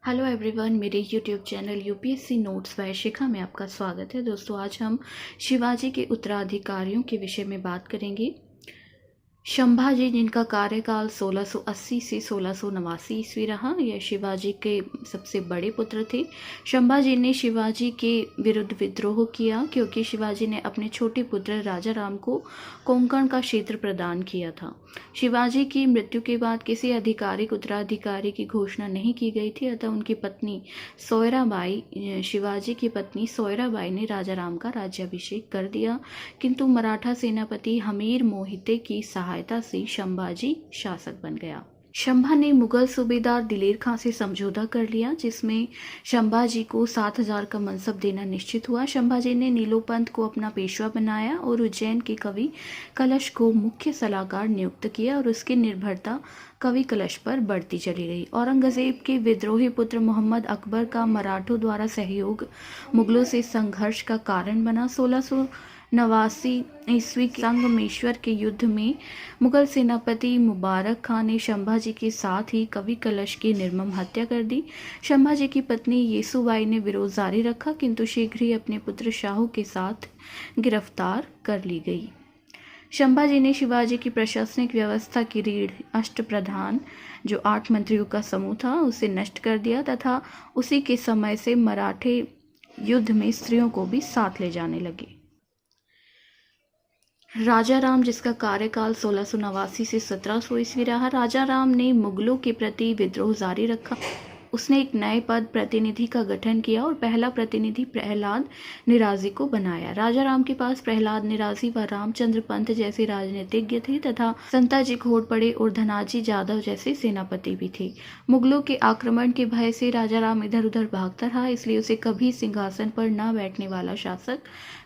Hello everyone, मेरे YouTube channel UPSC notes by Shikha में आपका स्वागत है। दोस्तों, आज हम शिवाजी के उत्तराधिकारियों के विषय में बात करेंगे। संभाजी, जिनका कार्यकाल 1680 से 1689 ईस्वी रहा, यह शिवाजी के सबसे बड़े पुत्र थे। संभाजी ने शिवाजी के विरुद्ध विद्रोह किया क्योंकि शिवाजी ने अपने छोटे पुत्र राजा राम को कोंकण का क्षेत्र प्रदान किया था। शिवाजी की मृत्यु के बाद किसी आधिकारिक उत्तराधिकारी की घोषणा नहीं की गई थी, अतः उनकी पत्नी सोयराबाई, शिवाजी की पत्नी सोयराबाई ने राजा राम का राज्याभिषेक कर दिया, किंतु मराठा सेनापति हमीर मोहिते की सहायता से संभाजी शासक बन गया। संभा ने मुगल सूबेदार दिलेर खां से समझौता कर लिया, जिसमें संभाजी को 7,000 का मनसब देना निश्चित हुआ। संभाजी ने नीलोपंत को अपना पेशवा बनाया और उज्जैन के कवि कलश को मुख्य सलाहकार नियुक्त किया और उसकी निर्भरता कवि कलश पर बढ़ती चली गई। औरंगजेब के विद्रोही पुत्र मोहम्मद अकबर का मराठों द्वारा सहयोग मुगलों से संघर्ष का कारण बना। 1689 ईस्वी संगमेश्वर के युद्ध में मुगल सेनापति मुबारक खां ने संभाजी के साथ ही कवि कलश की निर्मम हत्या कर दी। संभाजी की पत्नी येसुबाई ने विरोध जारी रखा, किंतु शीघ्र ही अपने पुत्र शाहू के साथ गिरफ्तार कर ली गई। संभाजी ने शिवाजी की प्रशासनिक व्यवस्था की रीढ़ अष्टप्रधान, जो 8 मंत्रियों का समूह था, उसे नष्ट कर दिया तथा उसी के समय से मराठे युद्ध में स्त्रियों को भी साथ ले जाने लगे। राजा राम, जिसका कार्यकाल 1689 से 1700 ईस्वी रहा, राजा राम ने मुगलों के प्रति विद्रोह जारी रखा। उसने एक नए पद प्रतिनिधि का गठन किया और पहला प्रतिनिधि प्रहलाद निराजी को बनाया। राजा राम के पास प्रहलाद निराजी व रामचंद्र पंत जैसे राजनीतिज्ञ थे तथा संताजी घोड़पड़े और धनाजी जादव जैसे सेनापति भी थे। मुगलों के आक्रमण के भय से राजा राम इधर उधर भागता रहा, इसलिए उसे कभी सिंहासन पर न बैठने वाला शासक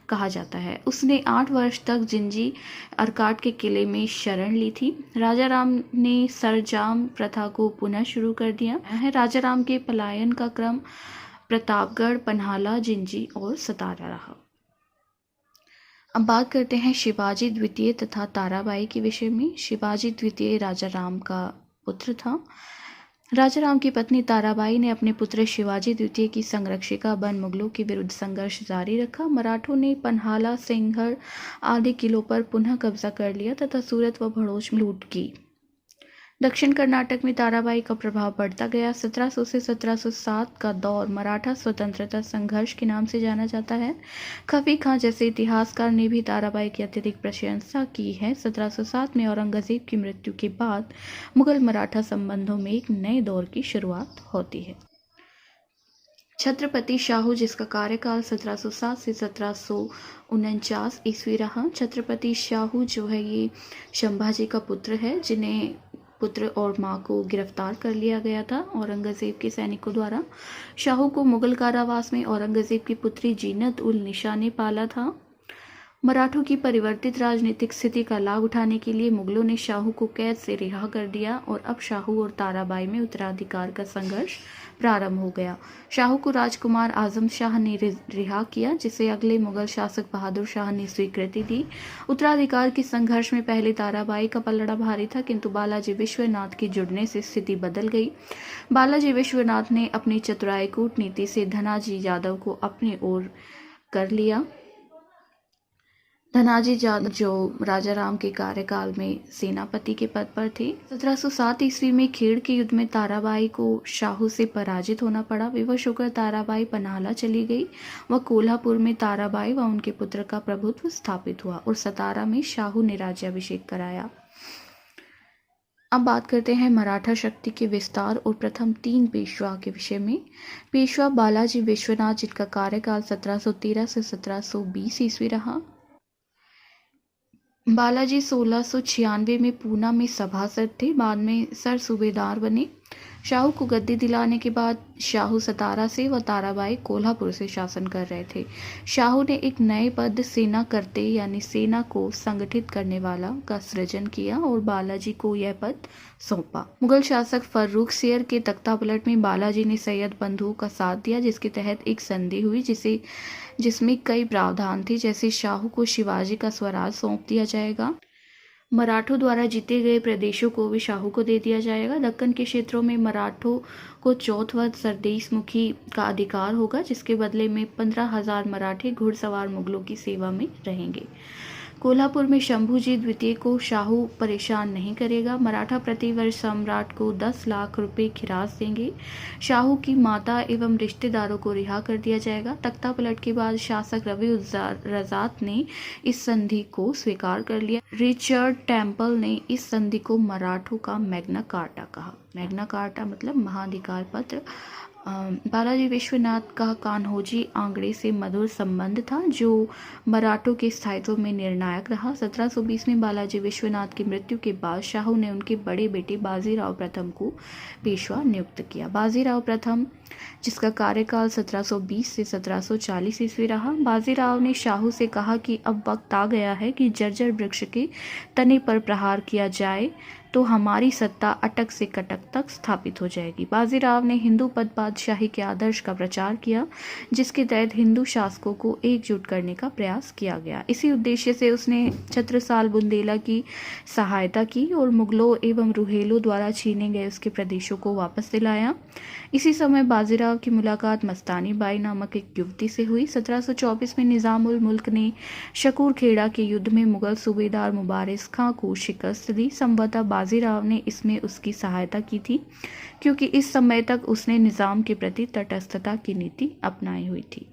कहा जाता है। उसने 8 वर्ष तक जिंजी अर्काट के किले में शरण ली थी। राजा राम ने सरजाम प्रथा को पुनः शुरू कर दिया है। राजा राम के पलायन का क्रम प्रतापगढ़, पन्हाला, जिंजी और सतारा रहा। अब बात करते हैं शिवाजी द्वितीय तथा ताराबाई के विषय में। शिवाजी द्वितीय राजा राम का पुत्र था। राजा राम की पत्नी ताराबाई ने अपने पुत्र शिवाजी द्वितीय की संरक्षिका बन मुगलों के विरुद्ध संघर्ष जारी रखा। मराठों ने पन्हाला, सिंघड़ आदि किलों पर पुनः कब्जा कर लिया तथा सूरत व भड़ोच में लूट की। दक्षिण कर्नाटक में ताराबाई का प्रभाव बढ़ता गया। 1700 से 1707 का दौर मराठा स्वतंत्रता संघर्ष के नाम से जाना जाता है। खफी खां जैसे इतिहासकार ने भी ताराबाई की अत्यधिक प्रशंसा की है। 1707 में औरंगजेब की मृत्यु के बाद मुगल मराठा संबंधों में एक नए दौर की शुरुआत होती है। छत्रपति शाहू, जिसका कार्यकाल 1707 से 1749 ईस्वी रहा। छत्रपति शाहू जो है, ये संभाजी का पुत्र है, जिन्हें पुत्र और मां को गिरफ्तार कर लिया गया था औरंगजेब के सैनिकों द्वारा। शाहू को मुगल कारावास में औरंगजेब की पुत्री जीनत उल निशा ने पाला था। मराठों की परिवर्तित राजनीतिक स्थिति का लाभ उठाने के लिए मुगलों ने शाहू को कैद से रिहा कर दिया और अब शाहू और ताराबाई में उत्तराधिकार का संघर्ष प्रारंभ हो गया। शाहू को राजकुमार आजम शाह ने रिहा किया, जिसे अगले मुगल शासक बहादुर शाह ने स्वीकृति दी। उत्तराधिकार के संघर्ष में पहले ताराबाई का पलड़ा भारी था, किंतु बालाजी विश्वनाथ के जुड़ने से स्थिति बदल गई। बालाजी विश्वनाथ ने अपनी चतुराई कूटनीति से धनाजी यादव को अपनी ओर कर लिया। धनाजी यादव जो राजा राम के कार्यकाल में सेनापति के पद पर थे। 1707 ईस्वी में खेड़ के युद्ध में ताराबाई को शाहू से पराजित होना पड़ा। विवश होकर ताराबाई पन्हाला चली गई व कोल्हापुर में ताराबाई व उनके पुत्र का प्रभुत्व स्थापित हुआ और सतारा में शाहू ने राज्याभिषेक कराया। अब बात करते हैं मराठा शक्ति के विस्तार और प्रथम 3 पेशवा के विषय में। पेशवा बालाजी विश्वनाथ, जिनका कार्यकाल 1713 से 1720 ईस्वी रहा। बालाजी 1696 में पूना में सभासद थे, बाद में सर सूबेदार बने। शाहू को गद्दी दिलाने के बाद शाहू सतारा से व ताराबाई कोल्हापुर से शासन कर रहे थे। शाहू ने एक नए पद सेना करते यानी सेना को संगठित करने वाला का सृजन किया और बालाजी को यह पद सौंपा। मुगल शासक फर्रुख सियर के तख्तापलट में बालाजी ने सैयद बंधुओं का साथ दिया, जिसके तहत एक संधि हुई जिसमें कई प्रावधान थे, जैसे शाहू को शिवाजी का स्वराज सौंप दिया जाएगा। मराठों द्वारा जीते गए प्रदेशों को भी शाहू को दे दिया जाएगा। दक्कन के क्षेत्रों में मराठों को चौथवा सरदेशमुखी का अधिकार होगा, जिसके बदले में 15,000 मराठी घुड़सवार मुगलों की सेवा में रहेंगे। कोल्हापुर में शंभूजी द्वितीय को शाहू परेशान नहीं करेगा। मराठा प्रतिवर्ष सम्राट को 10 लाख रुपए खिरास देंगे। शाहू की माता एवं रिश्तेदारों को रिहा कर दिया जाएगा। तख्ता पलट के बाद शासक रवि रजात ने इस संधि को स्वीकार कर लिया। रिचर्ड टेम्पल ने इस संधि को मराठों का मैग्ना कार्टा कहा। मैग्ना कार्टा मतलब महाधिकार पत्र। बालाजी विश्वनाथ का कान्होजी आंगड़े से मधुर संबंध था, जो मराठों के स्थायित्व में निर्णायक रहा। 1720 में बालाजी विश्वनाथ की मृत्यु के बाद शाहू ने उनके बड़े बेटे बाजीराव प्रथम को पेशवा नियुक्त किया। बाजीराव प्रथम, जिसका कार्यकाल 1720 से 1740 ईस्वी रहा, बाजीराव ने शाहू से कहा कि अब वक्त आ गया है कि जर्जर वृक्ष के तने पर प्रहार किया जाए तो हमारी सत्ता अटक से कटक तक स्थापित हो जाएगी। बाजीराव ने हिंदू पद बादशाही के आदर्श का प्रचार किया, जिसके तहत हिंदू शासकों को एकजुट करने का प्रयास किया गया। इसी उद्देश्य से उसने छत्रसाल बुंदेला की सहायता की और मुगलों एवं रुहेलों द्वारा छीने गए उसके प्रदेशों को वापस दिलाया। इसी समय बाजीराव की मुलाकात मस्तानी बाई नामक एक युवती से हुई। 1724 में निजाम उल मुल्क ने शकूर खेड़ा के युद्ध में मुगल सूबेदार मुबारिज खां को शिकस्त दी। संभवतः बाजीराव ने इसमें उसकी सहायता की थी, क्योंकि इस समय तक उसने निजाम के प्रति तटस्थता की नीति अपनाई हुई थी।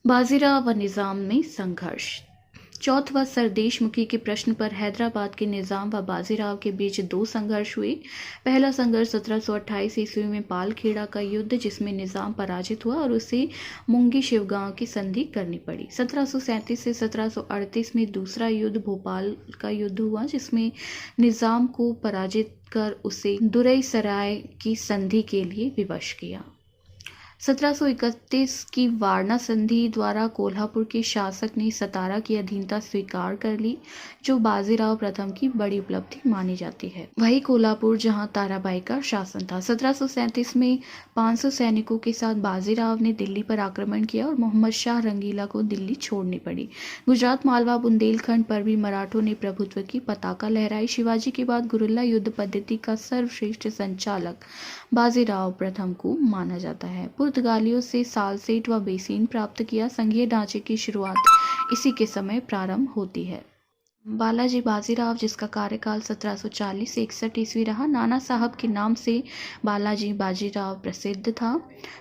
बाजीराव व निजाम में संघर्ष। चौथवा सरदेशमुखी के प्रश्न पर हैदराबाद के निजाम व बाजीराव के बीच 2 संघर्ष हुए। पहला संघर्ष 1728 ईस्वी में पालखेड़ा का युद्ध, जिसमें निजाम पराजित हुआ और उसे मुंगी शिवगांव की संधि करनी पड़ी। 1737 से 1738 में दूसरा युद्ध भोपाल का युद्ध हुआ, जिसमें निजाम को पराजित कर उसे दुरई सराय की संधि के लिए विवश किया। 1731 की वारणा संधि द्वारा कोल्हापुर के शासक ने सतारा की अधीनता स्वीकार कर ली, जो बाजीराव प्रथम की बड़ी उपलब्धि मानी जाती है। वही कोल्हापुर जहां ताराबाई का शासन था। 1737 में 500 सैनिकों के साथ बाजीराव ने दिल्ली पर आक्रमण किया और मोहम्मद शाह रंगीला को दिल्ली छोड़नी पड़ी। गुजरात, मालवा, बुंदेलखंड पर भी मराठों ने प्रभुत्व की पताका लहराई। शिवाजी के बाद गुरिल्ला युद्ध पद्धति का सर्वश्रेष्ठ संचालक बाजीराव प्रथम को माना जाता है। पुर्तगालियों से सालसेट व बेसिन प्राप्त किया। संघीय ढांचे की शुरुआत इसी के समय प्रारंभ होती है। बालाजी बाजीराव, जिसका कार्यकाल 1740 से 61 ईस्वी रहा, नाना साहब के नाम से बालाजी बाजीराव प्रसिद्ध था।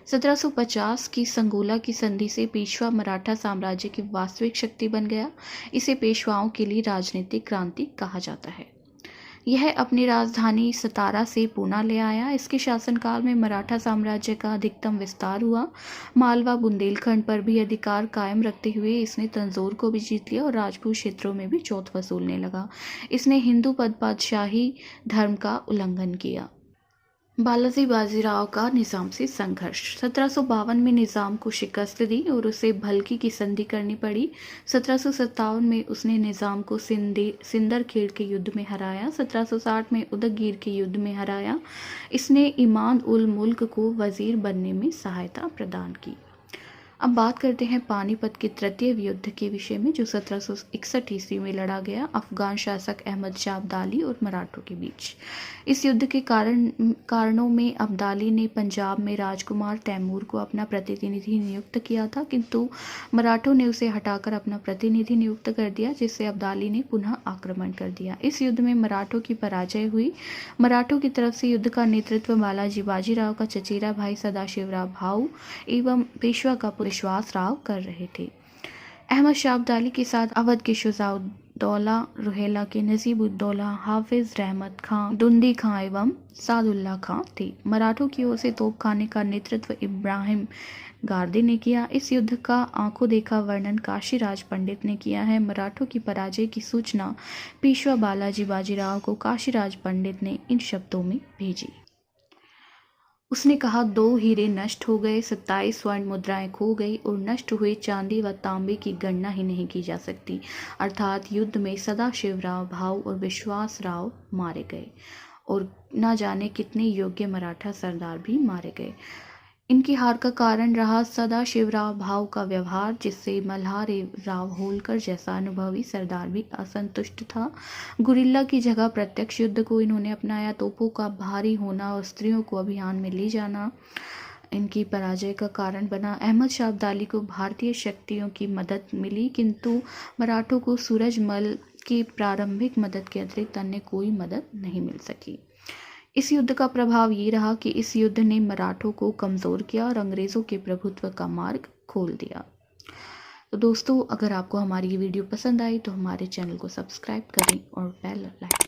1750 की संगोला की संधि से पेशवा मराठा साम्राज्य की वास्तविक शक्ति बन गया। इसे पेशवाओं के लिए राजनीतिक क्रांति कहा जाता है। यह अपनी राजधानी सतारा से पूना ले आया। इसके शासनकाल में मराठा साम्राज्य का अधिकतम विस्तार हुआ। मालवा, बुंदेलखंड पर भी अधिकार कायम रखते हुए इसने तंजौर को भी जीत लिया और राजपूत क्षेत्रों में भी चौथ वसूलने लगा। इसने हिंदू पदपातशाही धर्म का उल्लंघन किया। बालाजी बाजीराव का निजाम से संघर्ष। 1752 में निजाम को शिकस्त दी और उसे भलकी की संधि करनी पड़ी। 1757 में उसने निजाम को सिंदरखेड़ के युद्ध में हराया। 1760 में उदयगिर के युद्ध में हराया। इसने इमाद उल मुल्क को वजीर बनने में सहायता प्रदान की। अब बात करते हैं पानीपत के तृतीय युद्ध के विषय में, जो 1761 ईस्वी में लड़ा गया अफगान शासक अहमद शाह अब्दाली और मराठों के बीच। इस युद्ध के कारणों में अब्दाली ने पंजाब में राजकुमार तैमूर को अपना प्रतिनिधि नियुक्त किया था, किंतु मराठों ने उसे हटाकर अपना प्रतिनिधि नियुक्त कर दिया, जिससे अब्दाली ने पुनः आक्रमण कर दिया। इस युद्ध में मराठों की पराजय हुई। मराठों की तरफ से युद्ध का नेतृत्व बालाजी बाजीराव का चचेरा भाई सदाशिवराव भाऊ एवं पेशवा का विश्वास राव कर रहे थे। अहमद शाह अब्दाली के साथ अवध के शुजाउद्दौला, रुहेला के नजीबुद्दौला, हाफिज रहमत खां, दुंदी खां एवं सादुल्ला खां थे। मराठों की ओर से तोपखाने का नेतृत्व इब्राहिम गार्दी ने किया। इस युद्ध का आंखों देखा वर्णन काशीराज पंडित ने किया है। मराठों की पराजय की सूचना पेशवा बालाजी बाजीराव को काशीराज पंडित ने इन शब्दों में भेजी। उसने कहा, 2 हीरे नष्ट हो गए, 27 स्वर्ण मुद्राएं खो गई और नष्ट हुए चांदी व तांबे की गणना ही नहीं की जा सकती। अर्थात युद्ध में सदाशिवराव भाऊ और विश्वास राव मारे गए और न जाने कितने योग्य मराठा सरदार भी मारे गए। इनकी हार का कारण रहा सदाशिवराव भाव का व्यवहार, जिससे मल्हारराव होलकर जैसा अनुभवी सरदार भी असंतुष्ट था। गुरिल्ला की जगह प्रत्यक्ष युद्ध को इन्होंने अपनाया। तोपों का भारी होना और स्त्रियों को अभियान में ले जाना इनकी पराजय का कारण बना। अहमद शाह अब्दाली को भारतीय शक्तियों की मदद मिली, किंतु मराठों को सूरजमल की प्रारंभिक मदद के अतिरिक्त अन्य कोई मदद नहीं मिल सकी। इस युद्ध का प्रभाव ये रहा कि इस युद्ध ने मराठों को कमज़ोर किया और अंग्रेज़ों के प्रभुत्व का मार्ग खोल दिया। तो दोस्तों, अगर आपको हमारी ये वीडियो पसंद आई तो हमारे चैनल को सब्सक्राइब करें और बेल लाइक